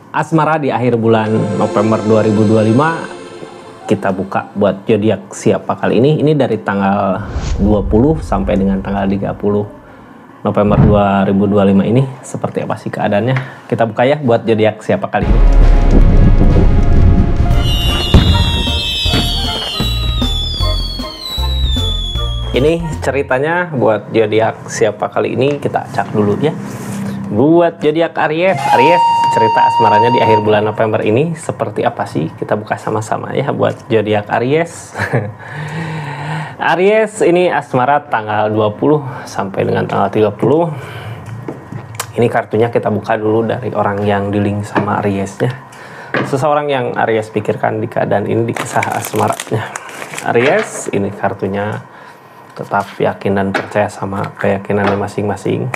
Asmara di akhir bulan November 2025 kita buka buat zodiak siapa kali ini. Ini dari tanggal 20 sampai dengan tanggal 30 November 2025 ini seperti apa sih keadaannya. Kita buka ya buat zodiak siapa kali ini. Ini ceritanya buat zodiak siapa kali ini, kita acak dulu ya. Buat zodiak Aries, cerita asmaranya di akhir bulan November ini seperti apa sih? Kita buka sama-sama ya buat zodiak Aries. Aries ini asmara tanggal 20 sampai dengan tanggal 30. Ini kartunya kita buka dulu dari orang yang di-link sama Ariesnya. Seseorang yang Aries pikirkan di keadaan ini, di kisah asmaranya. Aries, ini kartunya tetap yakin dan percaya sama keyakinannya masing-masing.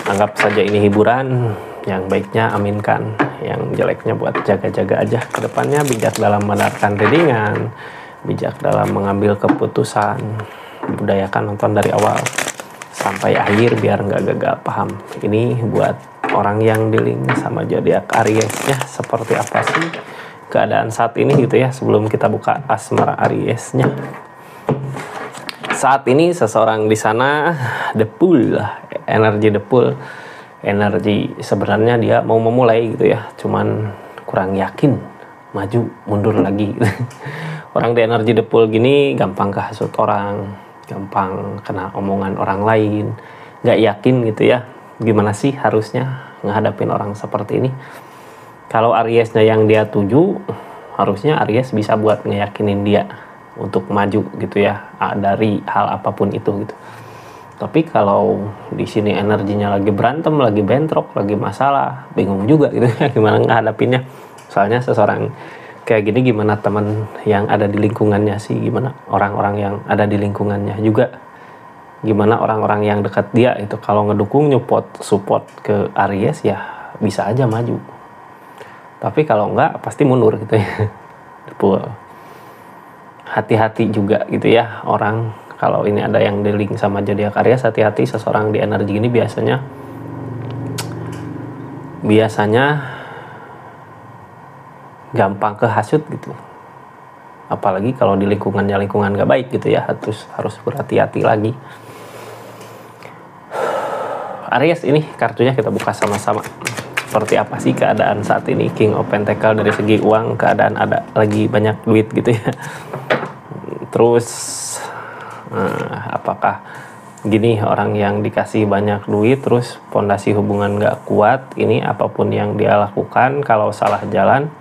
Anggap saja ini hiburan, yang baiknya aminkan, yang jeleknya buat jaga-jaga aja ke depannya. Bijak dalam mendengarkan readingan, bijak dalam mengambil keputusan, budayakan nonton dari awal sampai akhir biar nggak gagal paham. Ini buat orang yang di-link sama zodiak Aries ya, seperti apa sih keadaan saat ini gitu ya, sebelum kita buka asmara Ariesnya. Saat ini seseorang di sana the pool, energi the pool, energi sebenarnya dia mau memulai gitu ya, cuman kurang yakin, maju mundur lagi gitu. Orang di energi the pool gini gampang kehasut orang, gampang kena omongan orang lain, nggak yakin gitu ya, gimana sih harusnya ngehadapin orang seperti ini. Kalau Ariesnya yang dia tuju, harusnya Aries bisa buat ngeyakinin dia untuk maju gitu ya, dari hal apapun itu gitu. Tapi kalau di sini energinya lagi berantem, lagi bentrok, lagi masalah, bingung juga gitu ya gimana ngehadapinnya. Soalnya seseorang kayak gini, gimana teman yang ada di lingkungannya sih, gimana orang-orang yang ada di lingkungannya juga, gimana orang-orang yang dekat dia itu. Kalau ngedukung, support ke Aries ya bisa aja maju. Tapi kalau enggak pasti mundur gitu ya. Hati-hati juga gitu ya orang, kalau ini ada yang di-link sama zodiak Aries, hati-hati. Seseorang di energi ini biasanya gampang kehasut gitu, apalagi kalau di lingkungan gak baik gitu ya, harus berhati-hati lagi. Aries ini kartunya kita buka sama-sama. Seperti apa sih keadaan saat ini? King of Pentacle, dari segi uang keadaan ada lagi banyak duit gitu ya. Terus apakah gini, orang yang dikasih banyak duit terus fondasi hubungan gak kuat, ini apapun yang dia lakukan kalau salah jalan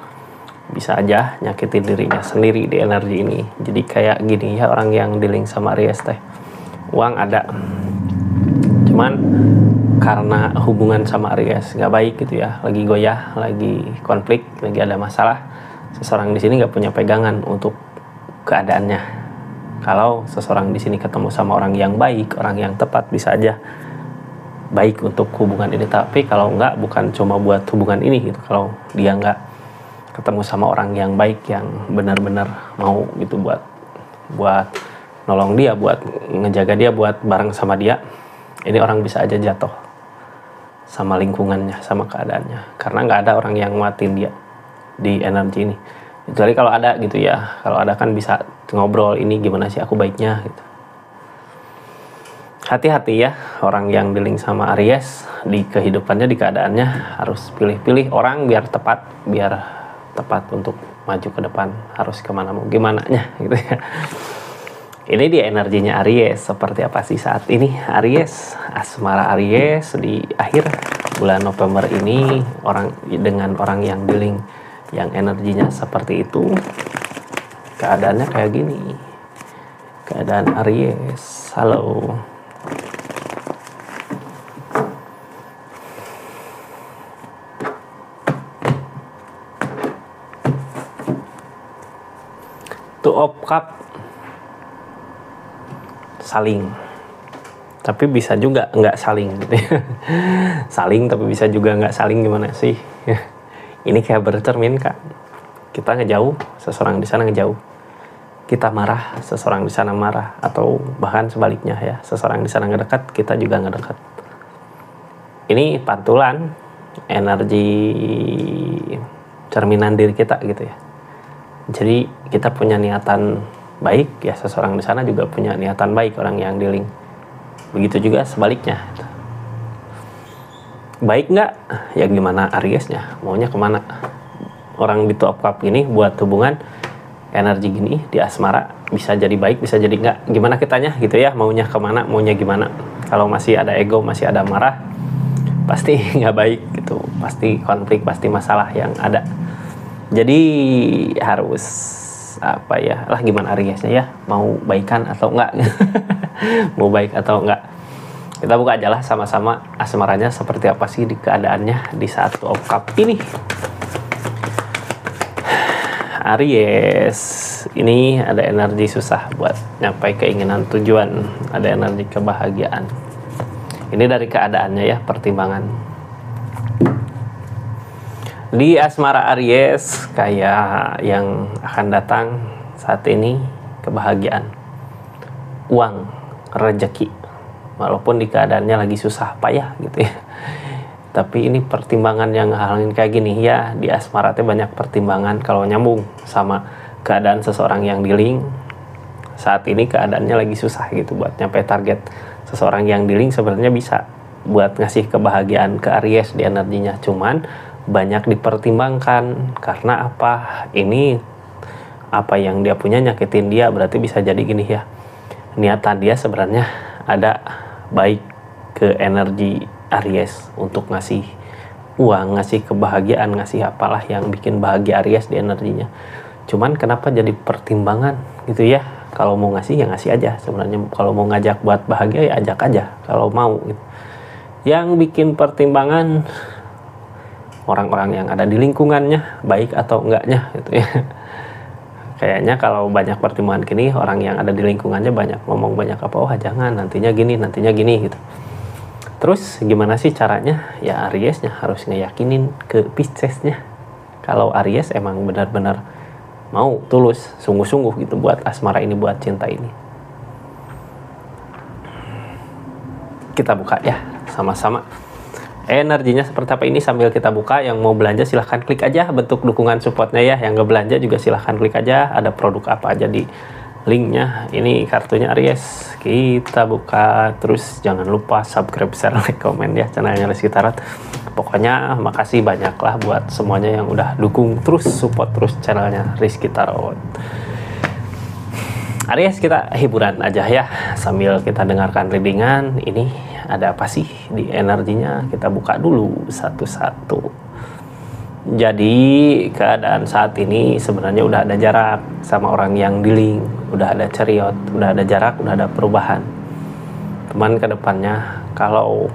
bisa aja nyakitin dirinya sendiri di energi ini. Jadi kayak gini ya, orang yang di-link sama Aries teh, uang ada, cuman karena hubungan sama Aries gak baik gitu ya, lagi goyah, lagi konflik, lagi ada masalah, seseorang di sini gak punya pegangan untuk keadaannya. Kalau seseorang di sini ketemu sama orang yang baik, orang yang tepat, bisa aja baik untuk hubungan ini. Tapi kalau enggak, bukan cuma buat hubungan ini gitu. Kalau dia enggak ketemu sama orang yang baik, yang benar-benar mau gitu buat nolong dia, buat ngejaga dia, buat bareng sama dia, ini orang bisa aja jatuh sama lingkungannya, sama keadaannya, karena nggak ada orang yang nguatin dia di energi ini. Jadi kalau ada gitu ya, kalau ada kan bisa ngobrol, ini gimana sih aku baiknya gitu. Hati-hati ya orang yang di-link sama Aries, di kehidupannya, di keadaannya harus pilih-pilih orang biar tepat untuk maju ke depan, harus kemana mau gimana nya gitu ya. Ini dia energinya Aries, seperti apa sih saat ini Aries, asmara Aries di akhir bulan November ini, dengan orang yang di-link yang energinya seperti itu. Keadaannya kayak gini, keadaan Aries. Halo, Two of Cup, saling tapi bisa juga nggak saling gitu ya. Saling tapi bisa juga nggak saling, gimana sih? Ini kayak bercermin kan, kita ngejauh, seseorang di sana ngejauh. Kita marah, seseorang di sana marah, atau bahkan sebaliknya ya, seseorang di sana ngedekat, kita juga ngedekat. Ini pantulan energi cerminan diri kita gitu ya. Jadi kita punya niatan baik ya, seseorang di sana juga punya niatan baik, orang yang di link. Begitu juga sebaliknya. Baik nggak? Ya gimana Ariesnya, maunya kemana? Orang di top cup ini buat hubungan energi gini di asmara bisa jadi baik, bisa jadi nggak. Gimana kitanya gitu ya, maunya kemana, maunya gimana. Kalau masih ada ego, masih ada marah, pasti nggak baik gitu. Pasti konflik, pasti masalah yang ada. Jadi harus apa ya, lah gimana Ariesnya ya, mau baikan atau enggak. Mau baik atau enggak. Kita buka aja lah sama-sama asmaranya seperti apa sih di keadaannya di saat top cup ini. Aries ini ada energi susah buat nyampai keinginan tujuan, ada energi kebahagiaan. Ini dari keadaannya ya, pertimbangan. Di asmara Aries kayak yang akan datang saat ini kebahagiaan, uang, rezeki, walaupun di keadaannya lagi susah payah gitu ya. Tapi ini pertimbangan yang halin kayak gini ya, di asmara teh banyak pertimbangan kalau nyambung sama keadaan seseorang yang di link. Saat ini keadaannya lagi susah gitu buat nyampe target. Seseorang yang di link sebenarnya bisa buat ngasih kebahagiaan ke Aries di energinya, cuman banyak dipertimbangkan karena apa? Ini apa yang dia punya nyakitin dia, berarti bisa jadi gini ya. Niatan dia sebenarnya ada baik ke energi Aries untuk ngasih uang, ngasih kebahagiaan, ngasih apalah yang bikin bahagia Aries di energinya. Cuman kenapa jadi pertimbangan gitu ya? Kalau mau ngasih ya ngasih aja sebenarnya. Kalau mau ngajak buat bahagia ya ajak aja kalau mau gitu. Yang bikin pertimbangan orang-orang yang ada di lingkungannya, baik atau enggaknya gitu ya. Kayaknya kalau banyak pertimbangan gini, orang yang ada di lingkungannya banyak ngomong banyak apa, oh jangan nantinya gini gitu. Terus gimana sih caranya? Ya Ariesnya harus ngeyakinin ke Piscesnya kalau Aries emang benar-benar mau tulus, sungguh-sungguh gitu buat asmara ini, buat cinta ini. Kita buka ya sama-sama energinya seperti apa ini sambil kita buka. Yang mau belanja silahkan klik aja bentuk dukungan supportnya ya. Yang nggak belanja juga silahkan klik aja, ada produk apa aja di linknya. Ini kartunya Aries, kita buka. Terus jangan lupa subscribe, share, like, komen ya channelnya Rizky Tarot. Pokoknya makasih banyak lah buat semuanya yang udah dukung terus, support terus channelnya Rizky Tarot. Aries, kita hiburan aja ya sambil kita dengarkan readingan. Ini ada apa sih di energinya, kita buka dulu satu-satu. Jadi keadaan saat ini sebenarnya udah ada jarak sama orang yang di link, udah ada ceriot, udah ada jarak, udah ada perubahan. Teman kedepannya kalau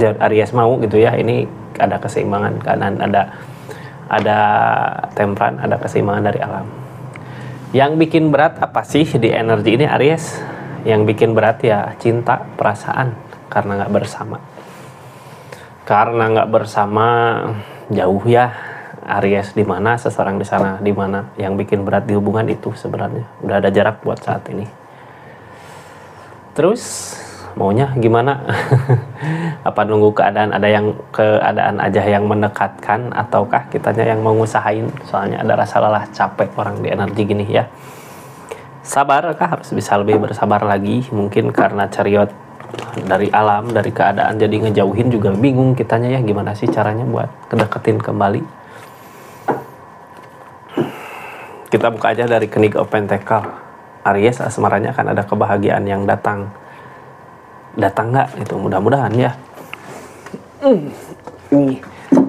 Aries mau gitu ya, ini ada keseimbangan keadaan, ada temperan, ada keseimbangan dari alam. Yang bikin berat apa sih di energi ini Aries? Yang bikin berat ya cinta, perasaan, karena nggak bersama. Karena nggak bersama, jauh ya Aries, di mana seseorang di sana, di mana yang bikin berat di hubungan itu sebenarnya udah ada jarak buat saat ini. Terus maunya gimana? Apa nunggu keadaan, ada yang keadaan aja yang mendekatkan, ataukah kitanya yang mau ngusahain? Soalnya ada rasa lelah, capek orang di energi gini ya. Sabar kah? Harus bisa lebih bersabar lagi. Mungkin karena ceriot dari alam, dari keadaan, jadi ngejauhin juga bingung kitanya ya, gimana sih caranya buat kedeketin kembali. Kita buka aja dari Knight of Pentacles. Aries asmaranya akan ada kebahagiaan yang datang nggak itu, mudah-mudahan ya.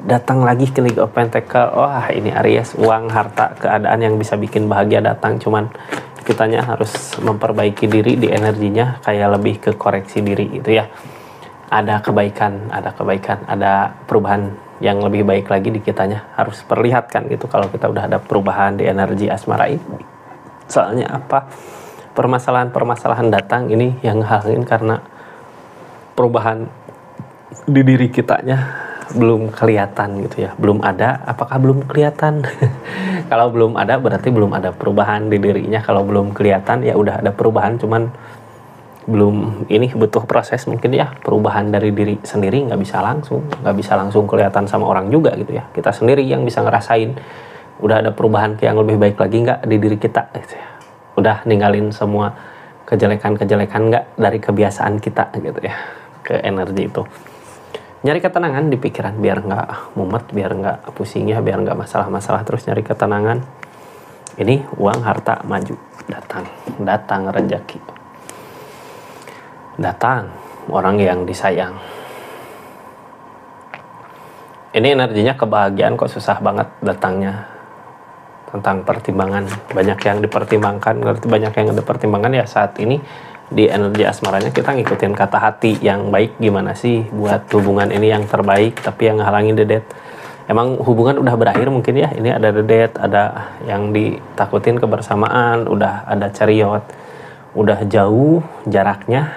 Datang lagi Knight of Pentacles. Wah ini Aries, uang, harta, keadaan yang bisa bikin bahagia datang, cuman kitanya harus memperbaiki diri di energinya, kayak lebih ke koreksi diri gitu ya. Ada kebaikan, ada perubahan yang lebih baik lagi di kitanya, harus perlihatkan gitu kalau kita udah ada perubahan di energi asmara ini. Soalnya apa? Permasalahan datang ini yang halin karena perubahan di diri kitanya belum kelihatan gitu ya, belum ada. Apakah belum kelihatan? Kalau belum ada berarti belum ada perubahan di dirinya. Kalau belum kelihatan ya udah ada perubahan, cuman belum, ini butuh proses mungkin ya, perubahan dari diri sendiri, nggak bisa langsung kelihatan sama orang juga gitu ya. Kita sendiri yang bisa ngerasain udah ada perubahan yang lebih baik lagi nggak di diri kita gitu ya. Udah ninggalin semua kejelekan nggak dari kebiasaan kita gitu ya, ke energi itu. Nyari ketenangan di pikiran biar nggak mumet, biar nggak pusing ya, biar nggak masalah-masalah terus, nyari ketenangan. Ini uang, harta, maju, datang rezeki, datang orang yang disayang. Ini energinya kebahagiaan kok susah banget datangnya. Tentang pertimbangan, banyak yang dipertimbangkan, ya saat ini di energi asmaranya kita ngikutin kata hati yang baik gimana sih buat hubungan ini yang terbaik, tapi yang ngehalangin dedet. Emang hubungan udah berakhir mungkin ya, ini ada dedet, ada yang ditakutin kebersamaan, udah ada ceriot, udah jauh jaraknya,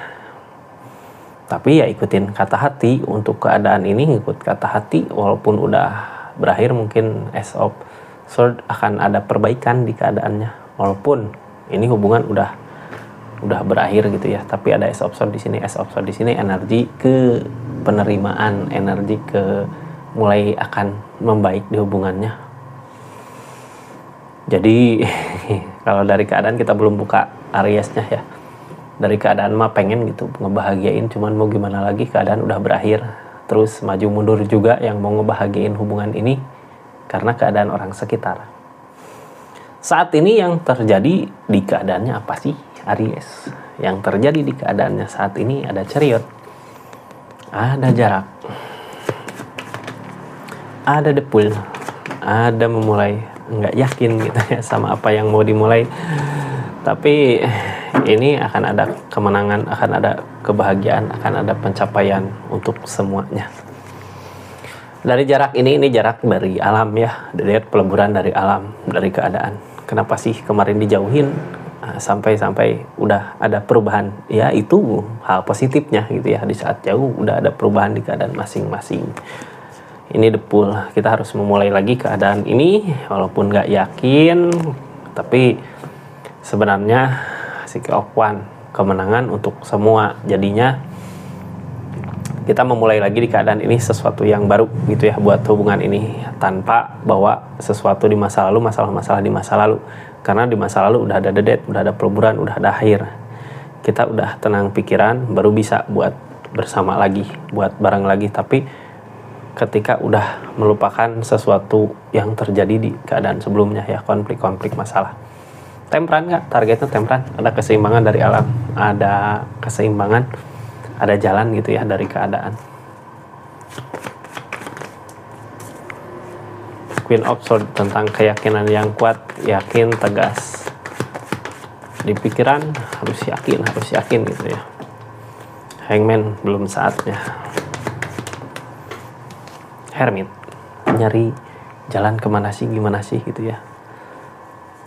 tapi ya ikutin kata hati. Untuk keadaan ini ngikut kata hati, walaupun udah berakhir mungkin Ace of Swords akan ada perbaikan di keadaannya, walaupun ini hubungan udah berakhir gitu ya, tapi ada Ace of Swords di sini. Ace of Swords di sini energi ke penerimaan, energi ke mulai akan membaik di hubungannya. Jadi kalau dari keadaan kita belum buka Aries-nya ya, dari keadaan mah pengen gitu ngebahagiain, cuman mau gimana lagi, keadaan udah berakhir. Terus maju mundur juga yang mau ngebahagiain hubungan ini karena keadaan orang sekitar. Saat ini yang terjadi di keadaannya apa sih Aries? Yang terjadi di keadaannya saat ini ada ceriot, ada jarak, ada depul, ada memulai nggak yakin gitu ya sama apa yang mau dimulai. Tapi ini akan ada kemenangan, akan ada kebahagiaan, akan ada pencapaian untuk semuanya. Dari jarak ini jarak dari alam ya, dari peleburan dari alam, dari keadaan. Kenapa sih kemarin dijauhin sampai udah ada perubahan? Ya itu hal positifnya gitu ya, di saat jauh udah ada perubahan di keadaan masing-masing. Ini depul, kita harus memulai lagi keadaan ini walaupun nggak yakin, tapi sebenarnya Six of Wands, kemenangan untuk semua. Jadinya kita memulai lagi di keadaan ini sesuatu yang baru gitu ya buat hubungan ini, tanpa bawa sesuatu di masa lalu, masalah-masalah di masa lalu. Karena di masa lalu udah ada dedet, udah ada peleburan, udah ada akhir. Kita udah tenang pikiran, baru bisa buat bersama lagi, buat bareng lagi. Tapi ketika udah melupakan sesuatu yang terjadi di keadaan sebelumnya ya, konflik-konflik masalah. Temperan nggak? Targetnya temperan, ada keseimbangan dari alam, ada keseimbangan, ada jalan gitu ya dari keadaan. Queen of Swords tentang keyakinan yang kuat, yakin, tegas. Di pikiran harus yakin gitu ya. Hangman belum saatnya. Hermit, nyari jalan kemana sih, gimana sih gitu ya.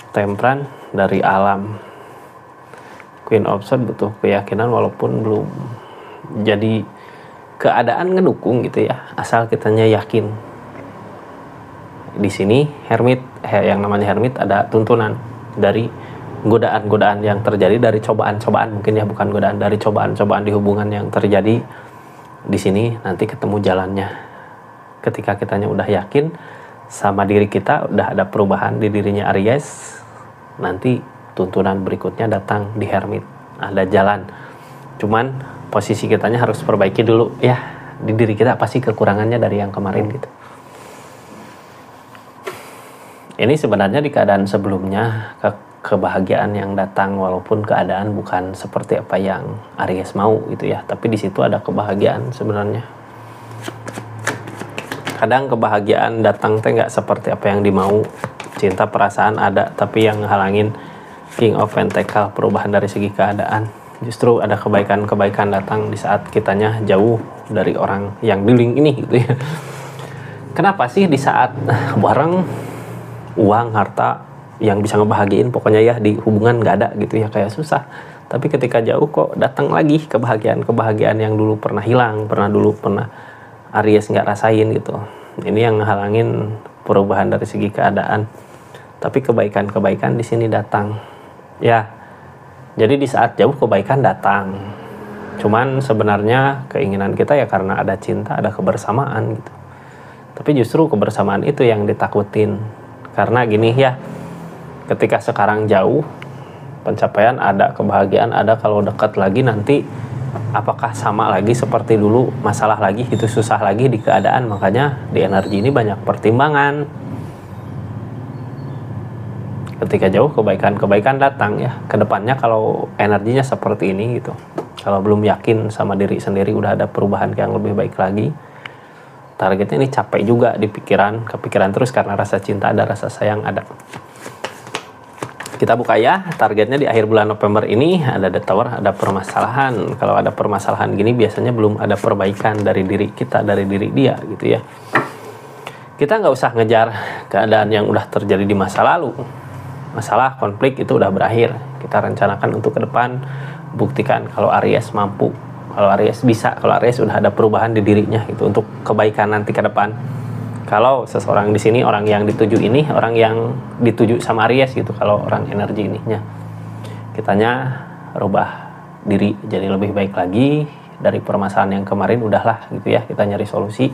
Temperan dari alam. Queen of Swords butuh keyakinan walaupun belum jadi keadaan ngedukung gitu ya, asal kitanya yakin. Di sini Hermit, yang namanya Hermit ada tuntunan dari godaan-godaan yang terjadi, dari cobaan-cobaan mungkin ya, bukan godaan, dari cobaan-cobaan di hubungan yang terjadi. Di sini nanti ketemu jalannya ketika kitanya udah yakin sama diri kita, udah ada perubahan di dirinya Aries. Nanti tuntunan berikutnya datang di Hermit, ada jalan. Cuman posisi kitanya harus perbaiki dulu ya, di diri kita apa sih kekurangannya dari yang kemarin gitu. Ini sebenarnya di keadaan sebelumnya kebahagiaan yang datang walaupun keadaan bukan seperti apa yang Aries mau gitu ya, tapi di situ ada kebahagiaan sebenarnya. Kadang kebahagiaan datang teh nggak seperti apa yang dimau. Cinta, perasaan ada, tapi yang halangin King of Pentacles, perubahan dari segi keadaan. Justru ada kebaikan-kebaikan datang di saat kitanya jauh dari orang yang di link ini gitu ya. Kenapa sih di saat bareng uang, harta yang bisa ngebahagiain pokoknya ya di hubungan nggak ada gitu ya, kayak susah. Tapi ketika jauh kok datang lagi kebahagiaan yang dulu pernah hilang, pernah Aries nggak rasain gitu. Ini yang halangin perubahan dari segi keadaan. Tapi kebaikan-kebaikan di sini datang. Ya, Jadi di saat jauh kebaikan datang. Cuman sebenarnya keinginan kita ya karena ada cinta, ada kebersamaan gitu. Tapi justru kebersamaan itu yang ditakutin. Karena gini ya, ketika sekarang jauh, pencapaian ada, kebahagiaan ada, kalau dekat lagi nanti apakah sama lagi seperti dulu, masalah lagi, itu susah lagi di keadaan. Makanya di energi ini banyak pertimbangan. Ketika jauh kebaikan datang ya, kedepannya kalau energinya seperti ini gitu, kalau belum yakin sama diri sendiri udah ada perubahan yang lebih baik lagi, targetnya ini capek juga di pikiran, kepikiran terus karena rasa cinta ada, rasa sayang ada. Kita buka ya, targetnya di akhir bulan November ini ada The Tower, ada permasalahan. Kalau ada permasalahan gini biasanya belum ada perbaikan dari diri kita, dari diri dia gitu ya. Kita nggak usah ngejar keadaan yang udah terjadi di masa lalu. Masalah, konflik itu udah berakhir. Kita rencanakan untuk ke depan, buktikan kalau Aries mampu, kalau Aries bisa, kalau Aries udah ada perubahan di dirinya gitu untuk kebaikan nanti ke depan. Kalau seseorang di sini orang yang dituju ini orang yang dituju sama Aries gitu, kalau orang energi ininya, kitanya rubah diri jadi lebih baik lagi dari permasalahan yang kemarin. Udahlah gitu ya, kita nyari solusi,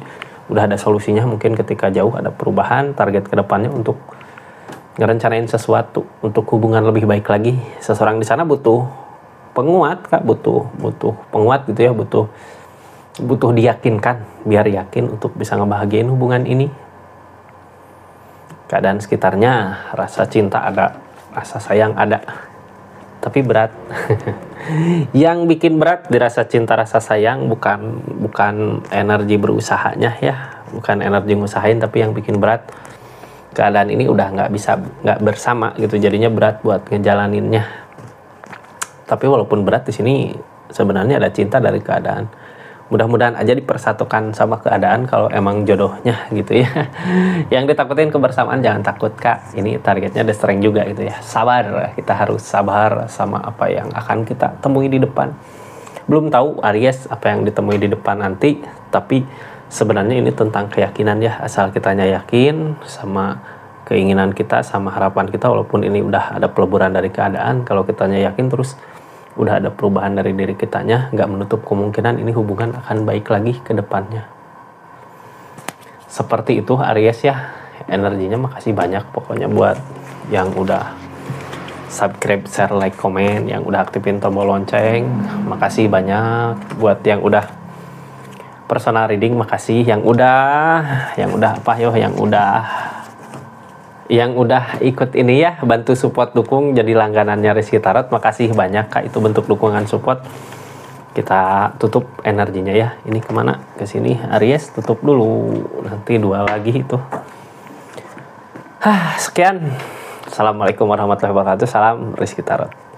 udah ada solusinya. Mungkin ketika jauh ada perubahan, target kedepannya untuk ngerencanain sesuatu untuk hubungan lebih baik lagi. Seseorang di sana butuh penguat Kak, butuh penguat gitu ya, butuh diyakinkan biar yakin untuk bisa ngebahagiain hubungan ini. Keadaan sekitarnya rasa cinta ada, rasa sayang ada, tapi berat. Yang bikin berat di rasa cinta rasa sayang bukan energi berusahanya ya, bukan energi ngusahain, tapi yang bikin berat keadaan ini udah nggak bersama gitu, jadinya berat buat ngejalaninnya. Tapi walaupun berat di sini sebenarnya ada cinta dari keadaan. Mudah-mudahan aja dipersatukan sama keadaan kalau emang jodohnya gitu ya. Yang ditakutin kebersamaan, jangan takut Kak. Ini targetnya The Strength juga gitu ya. Sabar, kita harus sabar sama apa yang akan kita temui di depan. Belum tahu Aries apa yang ditemui di depan nanti, tapi sebenarnya ini tentang keyakinan ya. Asal kitanya yakin sama keinginan kita, sama harapan kita, walaupun ini udah ada peleburan dari keadaan, kalau kitanya yakin terus udah ada perubahan dari diri kitanya, nggak menutup kemungkinan ini hubungan akan baik lagi ke depannya. Seperti itu Aries ya, energinya. Makasih banyak pokoknya buat yang udah subscribe, share, like, komen, yang udah aktifin tombol lonceng. Makasih banyak buat yang udah personal reading, makasih yang udah ikut ini ya, bantu support, dukung jadi langganannya Rizky Tarot. Makasih banyak Kak, itu bentuk dukungan support. Kita tutup energinya ya. Ini kemana? Ke sini Aries, tutup dulu, nanti dua lagi itu. Sekian, assalamualaikum warahmatullahi wabarakatuh. Salam Rizky Tarot.